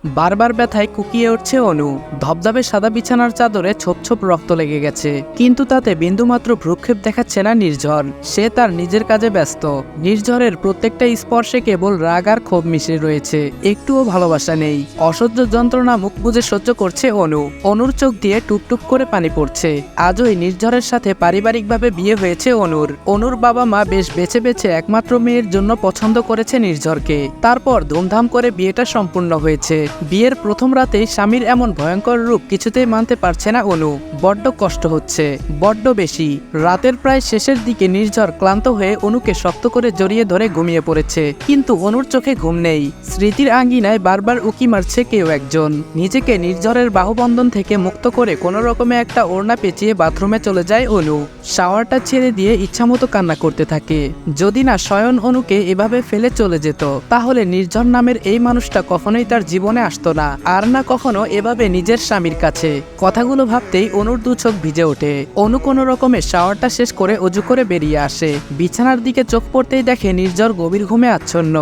বারবার ব্যথায় কুকিয়ে উঠছে অনু। ধবধবে সাদা বিছানার চাদরে ছোপ ছোপ রক্ত লেগে গেছে, কিন্তু তাতে বিন্দুমাত্র ভ্রুক্ষেপ দেখাচ্ছে না নির্ঝর। সে তার নিজের কাজে ব্যস্ত। নির্ঝরের প্রত্যেকটা স্পর্শে কেবল রাগ আর ক্ষোভ মিশে রয়েছে, একটুও ভালোবাসা নেই। অসহ্য যন্ত্রণা মুখ বুজে সহ্য করছে অনু। অনুর চোখ দিয়ে টুপটুপ করে পানি পড়ছে। আজই নির্ঝরের সাথে পারিবারিকভাবে বিয়ে হয়েছে অনুর। অনুর বাবা মা বেশ বেছে বেছে একমাত্র মেয়ের জন্য পছন্দ করেছে নির্ঝরকে। তারপর ধুমধাম করে বিয়েটা সম্পূর্ণ হয়েছে। বিয়ের প্রথম রাতেই স্বামীর এমন ভয়ঙ্কর রূপ কিছুতেই মানতে পারছে না অনু। বড্ড কষ্ট হচ্ছে, বড্ড বেশি। রাতের প্রায় শেষের দিকে নির্ঝর ক্লান্ত হয়ে অনুকে শক্ত করে জড়িয়ে ধরে ঘুমিয়ে পড়েছে, কিন্তু অনুর চোখে ঘুম নেই। স্মৃতির আঙ্গিনায় বারবার উকি মারছে কেউ একজন। নিজেকে নির্ঝরের বাহুবন্ধন থেকে মুক্ত করে কোনো রকমে একটা ওড়না পেঁচিয়ে বাথরুমে চলে যায় অনু। শাওয়ারটা ছেড়ে দিয়ে ইচ্ছামতো কান্না করতে থাকে। যদি না শয়ন অনুকে এভাবে ফেলে চলে যেত, তাহলে নির্ঝর নামের এই মানুষটা কখনোই তার জীবনে আসতো না, আর না কখনো এভাবে নিজের স্বামীর কাছে। কথাগুলো ভাবতেই অনুর দু চোখ ভিজে ওঠে। অনু কোনো রকমে শাওয়ারটা শেষ করে অজু করে বেরিয়ে আসে। বিছানার দিকে চোখ পড়তেই দেখে নির্ঝর গভীর ঘুমে আচ্ছন্ন।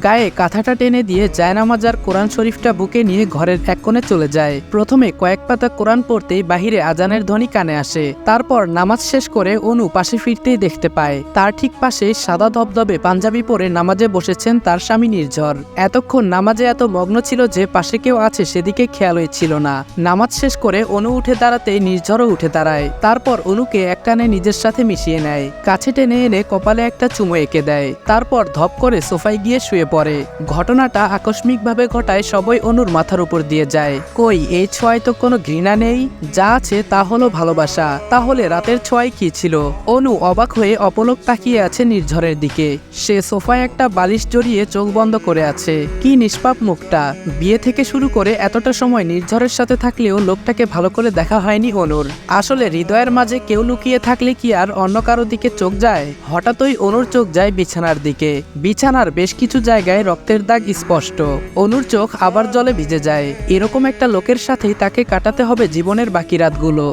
গায়ে কাঁথাটা টেনে দিয়ে জায়নামাজ আর কোরআন শরীফটা বুকে নিয়ে ঘরের এক কোণে চলে যায়। প্রথমে কয়েক পাতা কোরআন পড়তেই বাহিরে আজানের ধ্বনি কানে আসে। তারপর নামাজ শেষ করে অনু পাশে ফিরতেই দেখতে পায় তার ঠিক পাশে সাদা ধবধবে পাঞ্জাবি পরে নামাজে বসেছেন তার স্বামী নির্ঝর। এতক্ষণ নামাজে এত মগ্ন ছিল যে পাশে কেউ আছে সেদিকে খেয়ালই ছিল না। নামাজ শেষ করে অনু উঠে দাঁড়াতেই নির্ঝরও উঠে দাঁড়ায়। তারপর অনুকে একটানে নিজের সাথে মিশিয়ে নেয়। কাছে টেনে এনে কপালে একটা চুমু এঁকে দেয়। তারপর ধপ করে সোফায় গিয়ে শুয়ে পড়ে। ঘটনাটা আকস্মিকভাবে ঘটায় সবই অনুর মাথার উপর দিয়ে যায়। কই, এই ছোঁয়ায় তো কোনো ঘৃণা নেই, যা আছে তা হলো ভালোবাসা। তাহলে রাতের ছোঁয়ায় কি ছিল? অনু অবাক হয়ে অপলক তাকিয়ে আছে নির্ঝরের দিকে। সে সোফায় একটা বালিশ জড়িয়ে চোখ বন্ধ করে আছে। কি নিষ্পাপ মুখটা। বিয়ে থেকে শুরু করে এতটা সময় নির্ঝরের সাথে থাকলেও লোকটাকে ভালো করে দেখা হয়নি অনুর। আসলে হৃদয়ের মাঝে কেউ লুকিয়ে থাকলে কি আর অন্য কারো দিকে চোখ যায়? হঠাৎই অনুর চোখ যায় বিছানার দিকে। বিছানার বেশ কিছু জায়গায় রক্তের দাগ স্পষ্ট। অনুর চোখ আবার জলে ভিজে যায়। এরকম একটা লোকের সাথেই তাকে কাটাতে হবে জীবনের বাকি রাতগুলো।